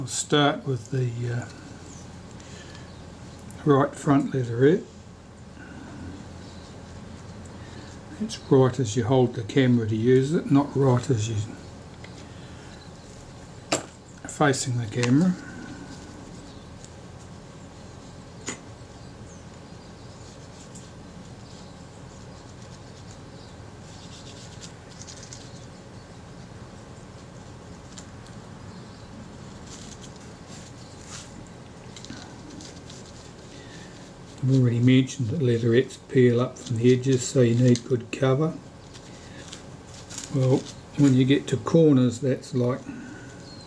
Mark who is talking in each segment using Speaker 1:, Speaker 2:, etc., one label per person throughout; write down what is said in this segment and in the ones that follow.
Speaker 1: I'll start with the right front leatherette. It's right as you hold the camera to use it, not right as you are facing the camera. I've already mentioned that leatherettes peel up from the edges, so you need good cover. Well, when you get to corners, that's like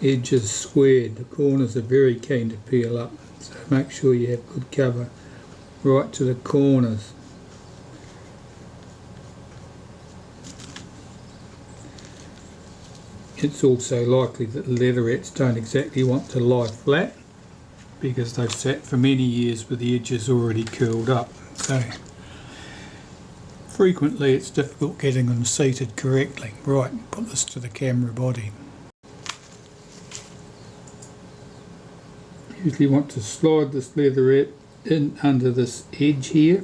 Speaker 1: edges squared. The corners are very keen to peel up, so make sure you have good cover right to the corners. It's also likely that leatherettes don't exactly want to lie flat, because they've sat for many years with the edges already curled up. So frequently it's difficult getting them seated correctly. Right, put this to the camera body. Usually want to slide this leatherette in under this edge here.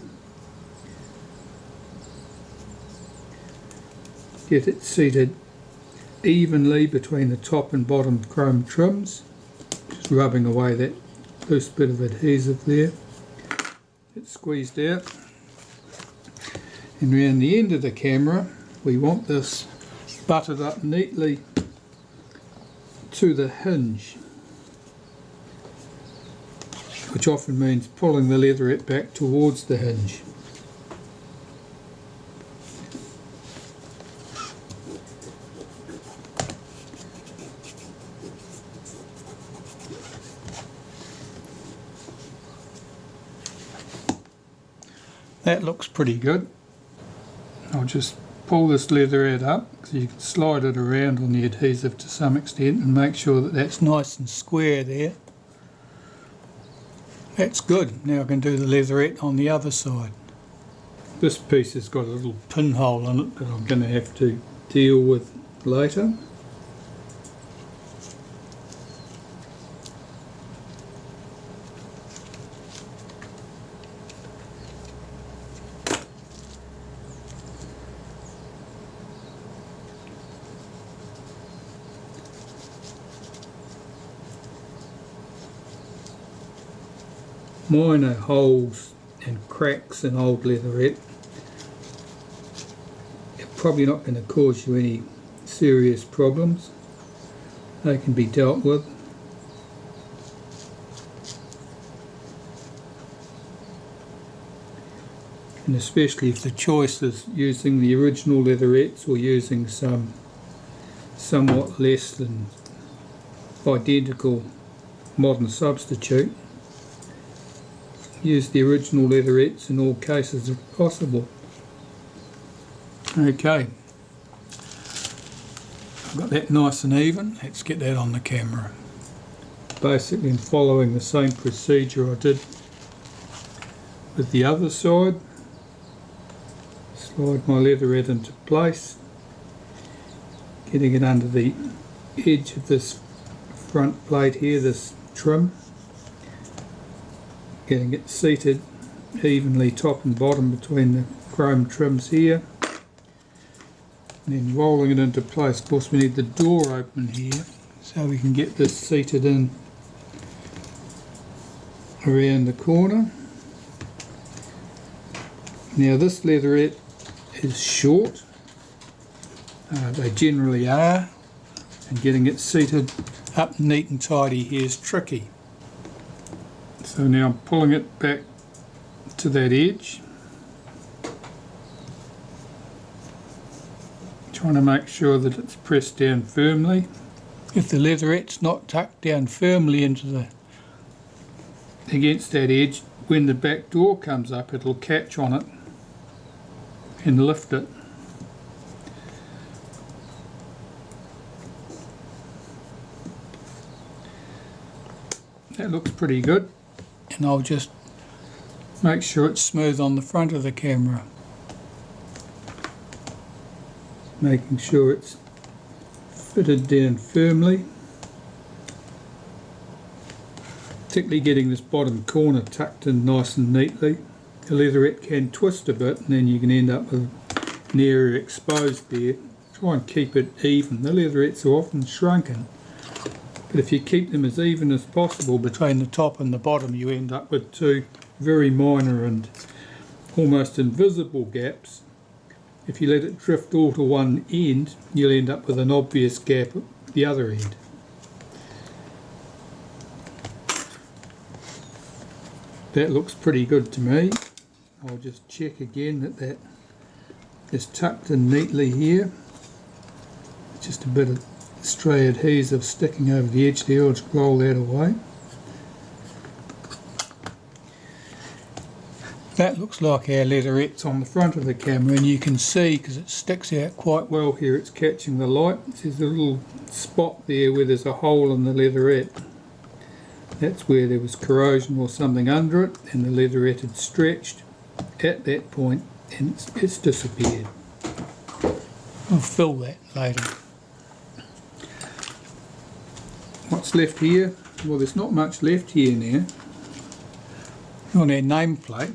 Speaker 1: Get it seated evenly between the top and bottom chrome trims. Just rubbing away that loose bit of adhesive there. It's squeezed out. And around the end of the camera we want this butted up neatly to the hinge, which often means pulling the leatherette back towards the hinge. That looks pretty good. I'll just pull this leatherette up so you can slide it around on the adhesive to some extent and make sure that that's nice and square there. That's good. Now I can do the leatherette on the other side. This piece has got a little pinhole in it that I'm going to have to deal with later. Minor holes and cracks in old leatherette are probably not going to cause you any serious problems. They can be dealt with. And especially if the choice is using the original leatherettes or using some somewhat less than identical modern substitute. Use the original leatherettes in all cases if possible. Okay, I've got that nice and even. Let's get that on the camera. Basically I'm following the same procedure I did with the other side. Slide my leatherette into place, getting it under the edge of this front plate here, this trim. Getting it seated evenly top and bottom between the chrome trims here, and then rolling it into place. Of course we need the door open here so we can get this seated in around the corner. Now this leatherette is short, they generally are, and getting it seated up neat and tidy here is tricky. So now I'm pulling it back to that edge, trying to make sure that it's pressed down firmly. If the leatherette's not tucked down firmly against that edge, when the back door comes up it'll catch on it and lift it. That looks pretty good. And I'll just make sure it's smooth on the front of the camera. Making sure it's fitted down firmly. particularly getting this bottom corner tucked in nice and neatly. The leatherette can twist a bit and then you can end up with an area exposed there. Try and keep it even. The leatherettes are often shrunken, but if you keep them as even as possible between the top and the bottom, you end up with two very minor and almost invisible gaps. If you let it drift all to one end, you'll end up with an obvious gap at the other end. That looks pretty good to me. I'll just check again that that is tucked in neatly here. Just a bit of stray adhesive sticking over the edge there. I'll just roll that away. That looks like our leatherettes on the front of the camera, and you can see because it sticks out quite well here, it's catching the light. There's a little spot there where there's a hole in the leatherette. That's where there was corrosion or something under it, and the leatherette had stretched at that point and it's disappeared. I'll fill that later. What's left here? Well, there's not much left here now. On our nameplate,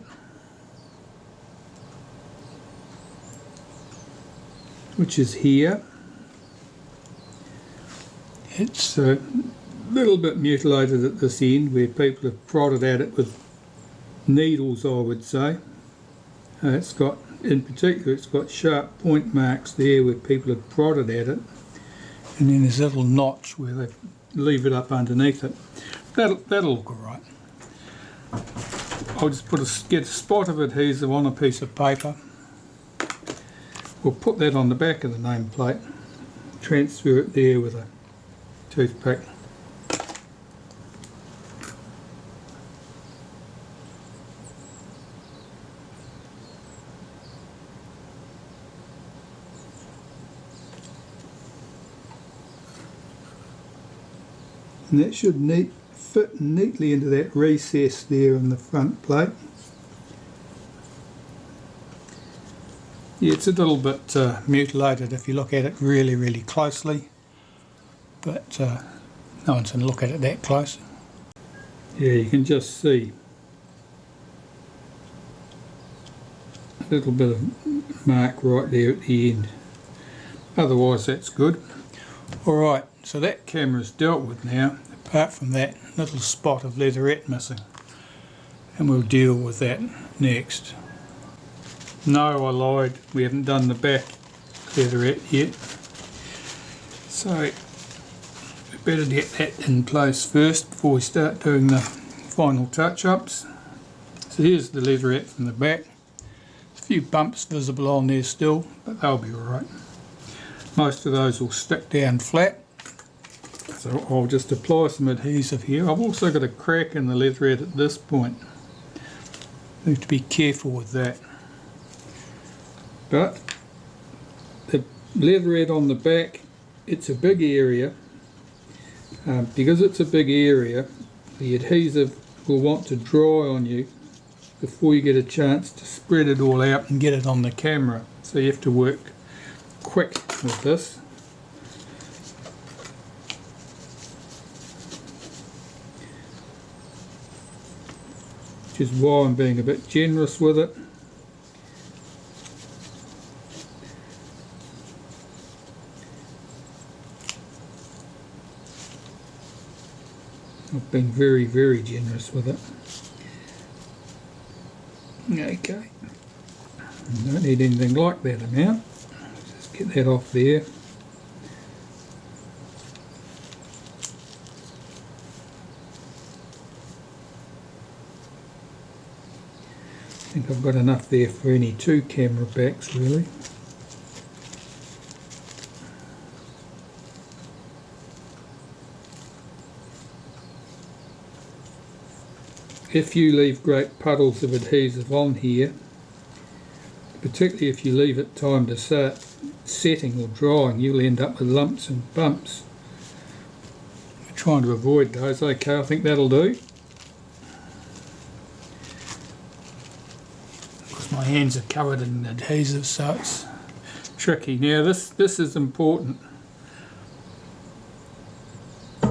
Speaker 1: which is here, it's a little bit mutilated at this end where people have prodded at it with needles, I would say. It's got, in particular, it's got sharp point marks there where people have prodded at it, and then there's a little notch where they leave it up underneath it. That'll look alright. I'll just get a spot of adhesive on a piece of paper. We'll put that on the back of the nameplate, transfer it there with a toothpick. And that should fit neatly into that recess there in the front plate. Yeah, it's a little bit mutilated if you look at it really closely, but no one's going to look at it that close. Yeah, you can just see a little bit of mark right there at the end. Otherwise that's good. Alright, so that camera's dealt with now, apart from that little spot of leatherette missing, and we'll deal with that next. No, I lied, we haven't done the back leatherette yet, so we better get that in place first before we start doing the final touch-ups. So here's the leatherette from the back. There's a few bumps visible on there still, but they'll be alright. Most of those will stick down flat, so I'll just apply some adhesive here. I've also got a crack in the leatherette at this point. Need to be careful with that. But the leatherette on the back, it's a big area. Because it's a big area, the adhesive will want to dry on you before you get a chance to spread it all out and get it on the camera. So you have to work quick with this. Which is why I'm being a bit generous with it. I've been very generous with it. Okay. Don't need anything like that amount. Just get that off there. I think I've got enough there for any two camera backs really. If you leave great puddles of adhesive on here, particularly if you leave it time to start setting or drying, you'll end up with lumps and bumps. We're trying to avoid those. Okay, I think that'll do. Because my hands are covered in adhesive, so it's tricky. Now this is important.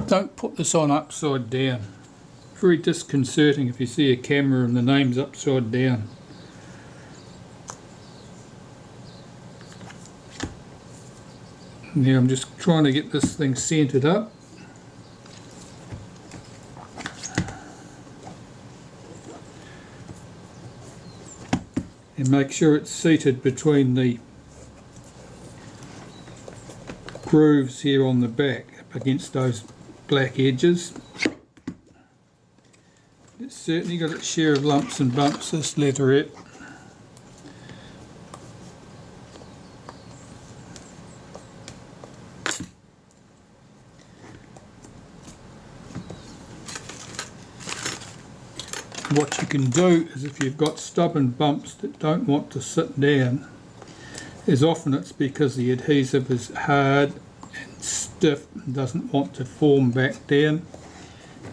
Speaker 1: Don't put this on upside down. Very disconcerting if you see a camera and the name's upside down. Now I'm just trying to get this thing centered up. And make sure it's seated between the grooves here on the back, up against those black edges. It's certainly got its share of lumps and bumps, this leatherette. What you can do is, if you've got stubborn bumps that don't want to sit down, is often it's because the adhesive is hard and stiff and doesn't want to form back down.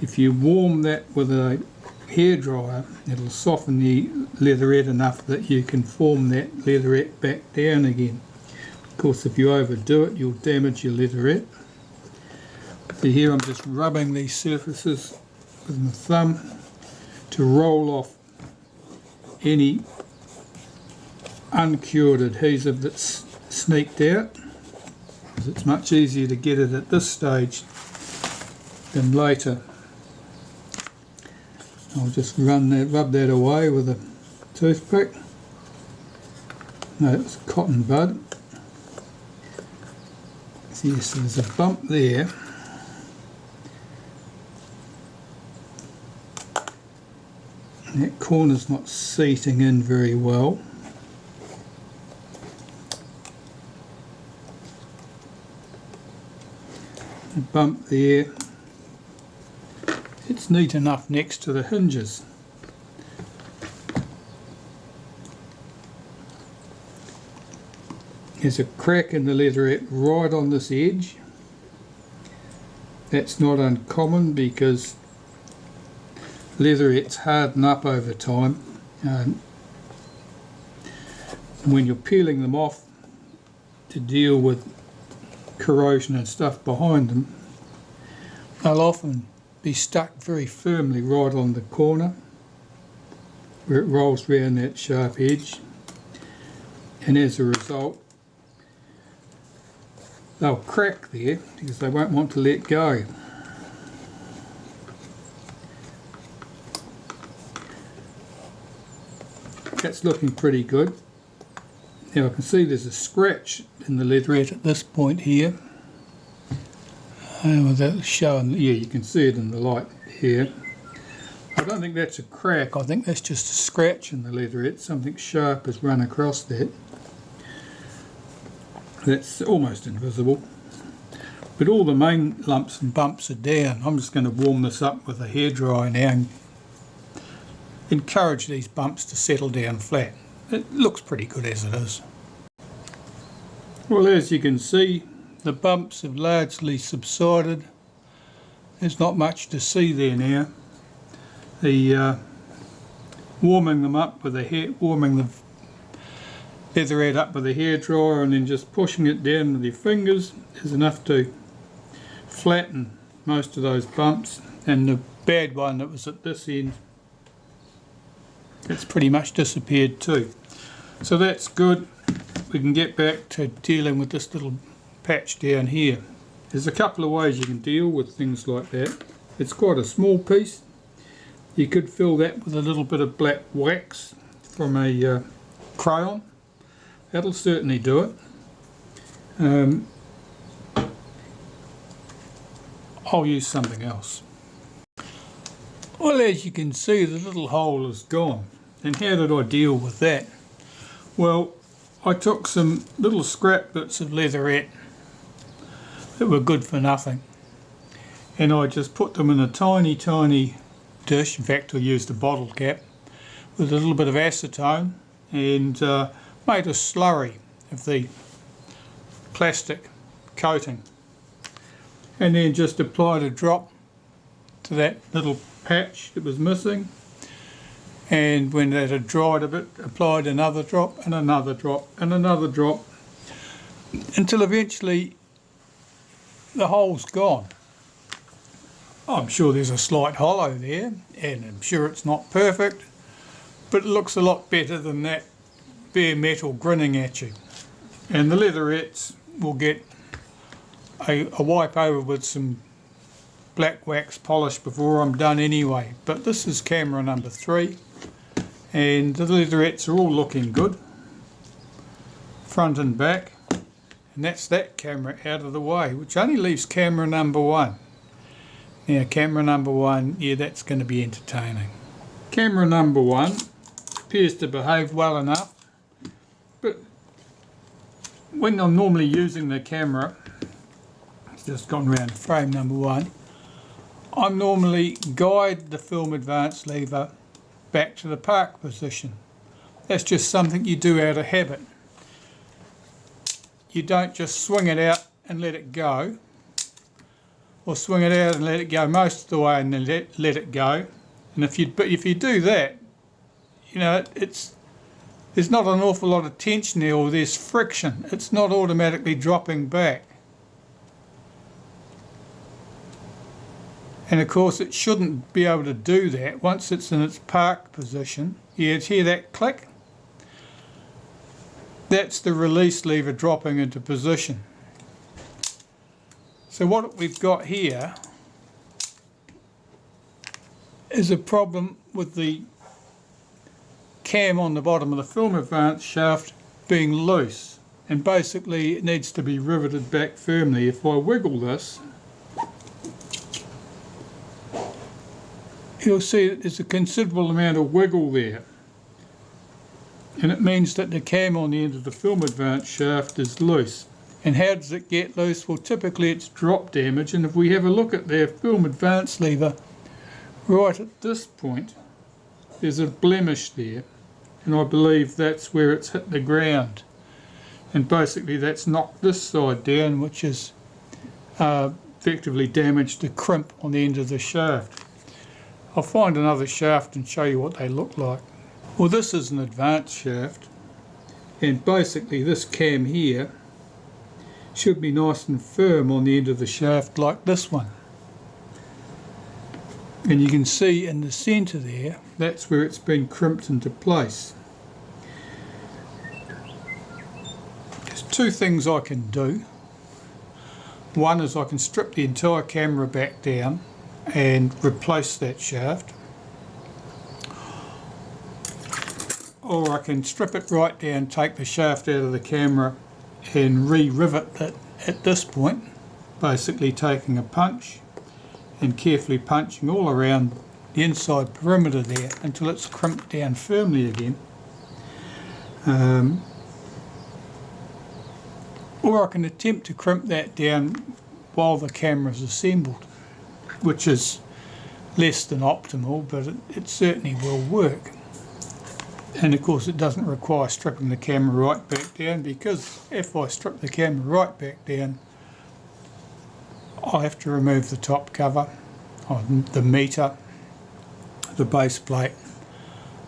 Speaker 1: If you warm that with a hairdryer, it'll soften the leatherette enough that you can form that leatherette back down again. Of course, if you overdo it, you'll damage your leatherette. So here I'm just rubbing these surfaces with my thumb to roll off any uncured adhesive that's sneaked out, because it's much easier to get it at this stage than later. I'll just rub that away with a toothpick. No, it was a cotton bud. So yes, there's a bump there. That corner's not seating in very well. A bump there. It's neat enough next to the hinges. There's a crack in the leatherette right on this edge. That's not uncommon because leatherettes harden up over time. When you're peeling them off to deal with corrosion and stuff behind them, they'll often be stuck very firmly right on the corner where it rolls round that sharp edge, and as a result they'll crack there because they won't want to let go. That's looking pretty good. Now I can see there's a scratch in the leatherette at this point here. Well, that's showing, yeah, you can see it in the light here. I don't think that's a crack, I think that's just a scratch in the leatherette. Something sharp has run across that. That's almost invisible. But all the main lumps and bumps are down. I'm just going to warm this up with a hairdryer now and encourage these bumps to settle down flat. It looks pretty good as it is. Well, as you can see, the bumps have largely subsided. There's not much to see there now. The warming them up with warming the leatherette up with a hairdryer and then just pushing it down with your fingers is enough to flatten most of those bumps. And the bad one that was at this end, it's pretty much disappeared too. So that's good. We can get back to dealing with this little patch down here. There's a couple of ways you can deal with things like that. It's quite a small piece. You could fill that with a little bit of black wax from a crayon. That'll certainly do it. I'll use something else. Well, as you can see, the little hole is gone. And how did I deal with that? Well, I took some little scrap bits of leatherette that were good for nothing, and I just put them in a tiny dish. In fact, I used a bottle cap with a little bit of acetone and made a slurry of the plastic coating, and then just applied a drop to that little patch that was missing, and when that had dried a bit, applied another drop and another drop and another drop until eventually the hole's gone. I'm sure there's a slight hollow there, and I'm sure it's not perfect, but it looks a lot better than that bare metal grinning at you. And the Leatherettes will get a wipe over with some black wax polish before I'm done anyway. But this is camera number 3, and the Leatherettes are all looking good, front and back. And that's that camera out of the way, which only leaves camera number 1. Now camera number 1, yeah, that's going to be entertaining. Camera number 1 appears to behave well enough, but when I'm normally using the camera, it's just gone around to frame number 1, I normally guide the film advance lever back to the park position. That's just something you do out of habit. You don't just swing it out and let it go, or swing it out and let it go most of the way and then let it go. And if you do that, you know, there's not an awful lot of tension there, or there's friction. It's not automatically dropping back. And of course it shouldn't be able to do that once it's in its park position. You hear that click? That's the release lever dropping into position. So what we've got here is a problem with the cam on the bottom of the film advance shaft being loose, and basically it needs to be riveted back firmly. If I wiggle this, you'll see that there's a considerable amount of wiggle there, and it means that the cam on the end of the film advance shaft is loose. And how does it get loose? Well, typically it's drop damage, and if we have a look at their film advance lever right at this point, there's a blemish there, and I believe that's where it's hit the ground, and basically that's knocked this side down, which has effectively damaged the crimp on the end of the shaft. I'll find another shaft and show you what they look like. Well, this is an advance shaft, and basically this cam here should be nice and firm on the end of the shaft like this one. And you can see in the centre there, that's where it's been crimped into place. There's two things I can do. One is I can strip the entire camera back down and replace that shaft, or I can strip it right down, take the shaft out of the camera and re-rivet it at this point, basically taking a punch and carefully punching all around the inside perimeter there until it's crimped down firmly again. Or I can attempt to crimp that down while the camera is assembled, which is less than optimal, but it certainly will work. And of course it doesn't require stripping the camera right back down, because if I strip the camera right back down, I'll have to remove the top cover, the meter, the base plate,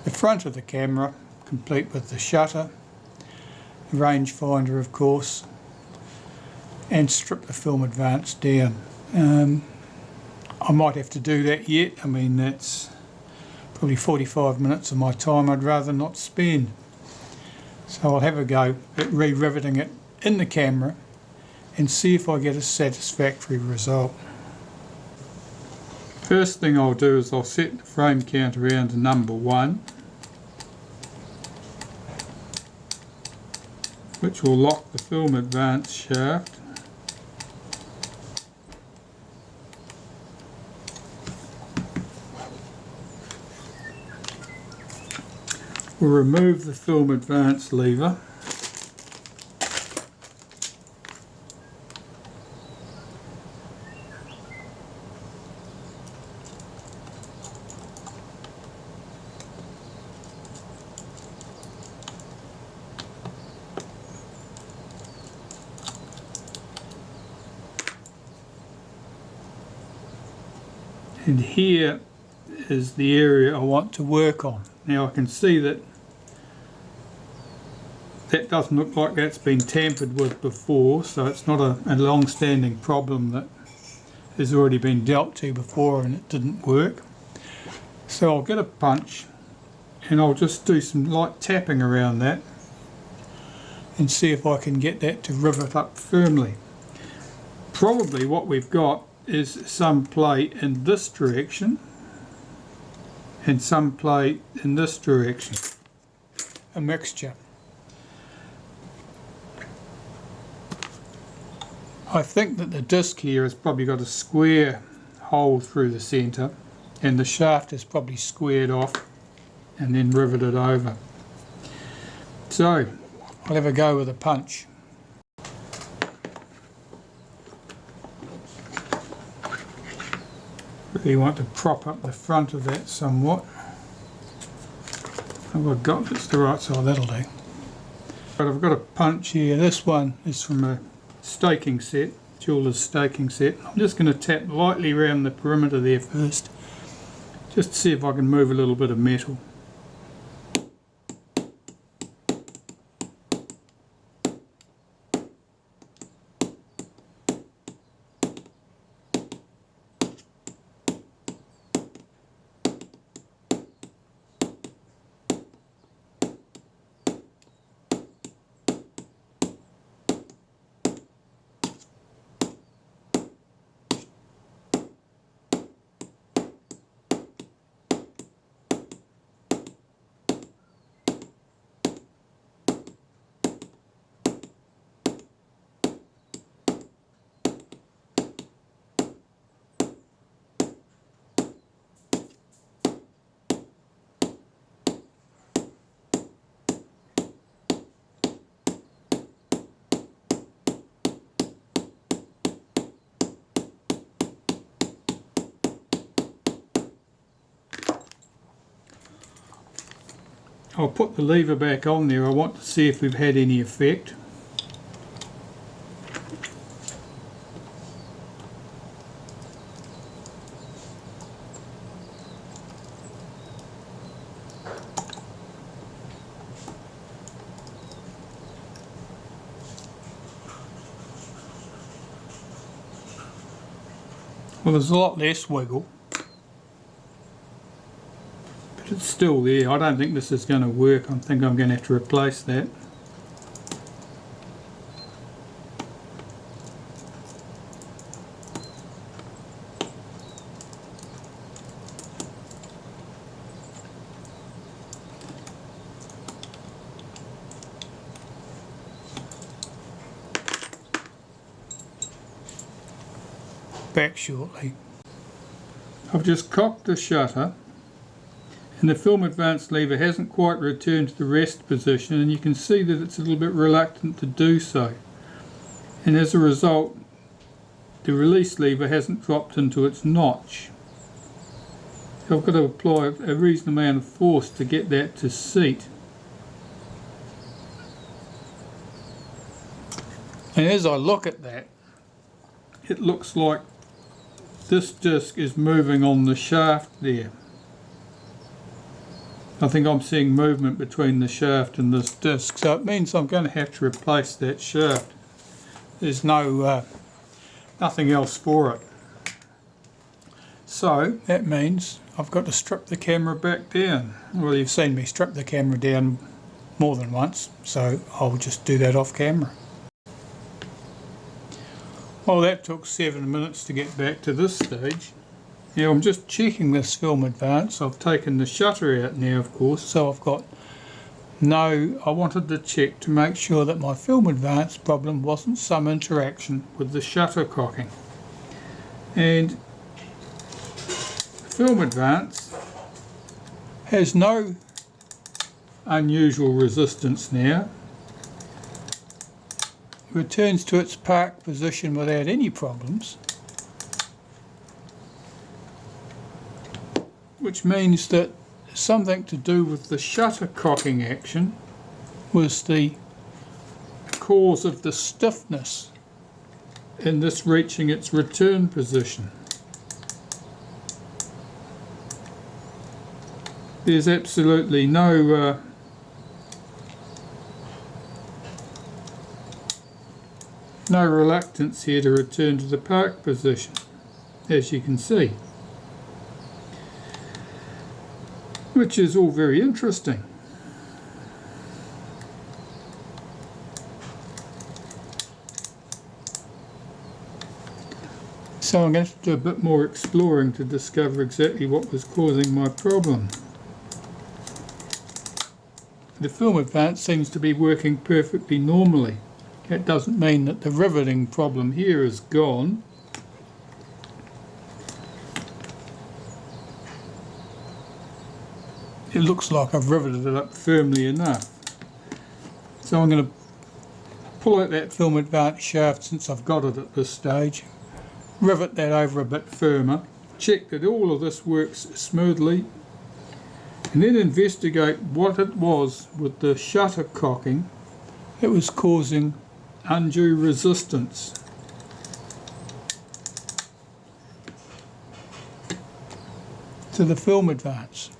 Speaker 1: the front of the camera, complete with the shutter, the rangefinder of course, and strip the film advance down. I might have to do that yet. I mean, that's probably 45 minutes of my time I'd rather not spend. So I'll have a go at re-riveting it in the camera and see if I get a satisfactory result. First thing I'll do is I'll set the frame count around to number 1, which will lock the film advance shaft. We'll remove the film advance lever. And here is the area I want to work on. Now I can see that that doesn't look like that's been tampered with before, so it's not a long-standing problem that has already been dealt to before and it didn't work. So I'll get a punch and I'll just do some light tapping around that and see if I can get that to rivet up firmly. Probably what we've got is some play in this direction and some play in this direction, a mixture. I think that the disc here has probably got a square hole through the centre and the shaft is probably squared off and then riveted over. So I'll have a go with a punch. Really want to prop up the front of that somewhat. I've got it's the right side, that'll do. But I've got a punch here. This one is from a staking set, jeweler's staking set. I'm just going to tap lightly around the perimeter there first, just to see if I can move a little bit of metal. I'll put the lever back on there. I want to see if we've had any effect. Well, there's a lot less wiggle. It's still there. I don't think this is going to work. I think I'm going to have to replace that. Back shortly. I've just cocked the shutter. And the film advance lever hasn't quite returned to the rest position, and you can see that it's a little bit reluctant to do so. And as a result, the release lever hasn't dropped into its notch. So I've got to apply a reasonable amount of force to get that to seat. And as I look at that, it looks like this disc is moving on the shaft there. I think I'm seeing movement between the shaft and this disc, so it means I'm going to have to replace that shaft. There's nothing else for it. So that means I've got to strip the camera back down. Well, you've seen me strip the camera down more than once, so I'll just do that off camera. Well, that took 7 minutes to get back to this stage. Now I'm just checking this film advance. I've taken the shutter out now, of course, so I've got I wanted to check to make sure that my film advance problem wasn't some interaction with the shutter cocking. And the film advance has no unusual resistance now. It returns to its park position without any problems. Which means that something to do with the shutter cocking action was the cause of the stiffness in this reaching its return position. There's absolutely no reluctance here to return to the park position. as you can see, which is all very interesting. So I'm going to have to do a bit more exploring to discover exactly what was causing my problem. The film advance seems to be working perfectly normally. That doesn't mean that the riveting problem here is gone. It looks like I've riveted it up firmly enough. So I'm going to pull out that film advance shaft since I've got it at this stage. Rivet that over a bit firmer, check that all of this works smoothly, and then investigate what it was with the shutter cocking that was causing undue resistance. To the film advance.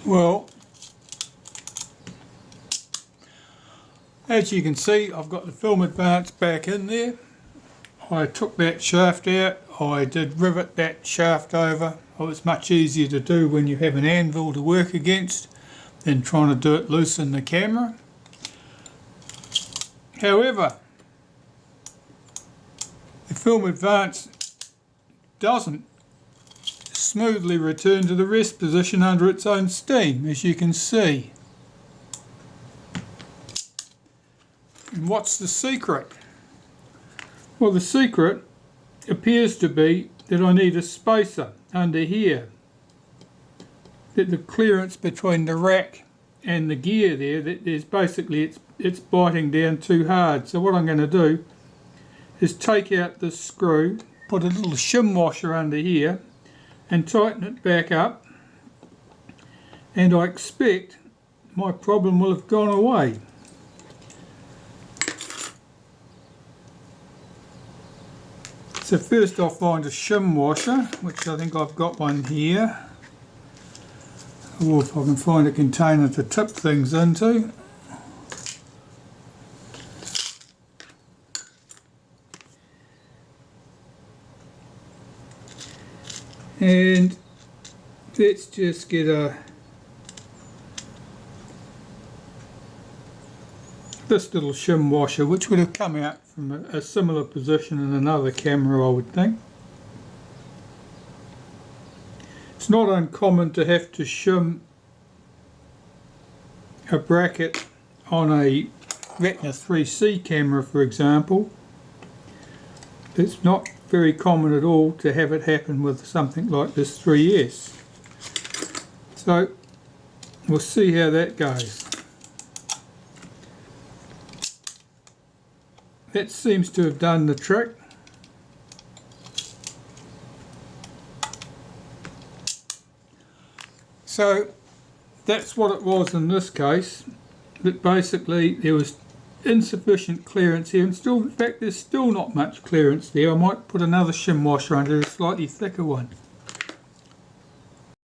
Speaker 1: Well, as you can see, I've got the film advance back in there. I took that shaft out, I did rivet that shaft over. Oh, it's much easier to do when you have an anvil to work against than trying to do it loose in the camera. However, the film advance doesn't smoothly return to the rest position under its own steam, as you can see. And what's the secret? Well, the secret appears to be that I need a spacer under here. That the clearance between the rack and the gear there, that there's basically it's biting down too hard. So what I'm going to do is take out this screw, put a little shim washer under here and tighten it back up, and I expect my problem will have gone away. So first I'll find a shim washer, which I think I've got one here, or if I can find a container to tip things into. And let's just get this little shim washer, which would have come out from a similar position in another camera, I would think. It's not uncommon to have to shim a bracket on a Retina IIIS camera, for example. It's not very common at all to have it happen with something like this 3S. So we'll see how that goes. That seems to have done the trick. So that's what it was in this case, that basically there was insufficient clearance here, and still, in fact, there's still not much clearance there. I might put another shim washer under, a slightly thicker one.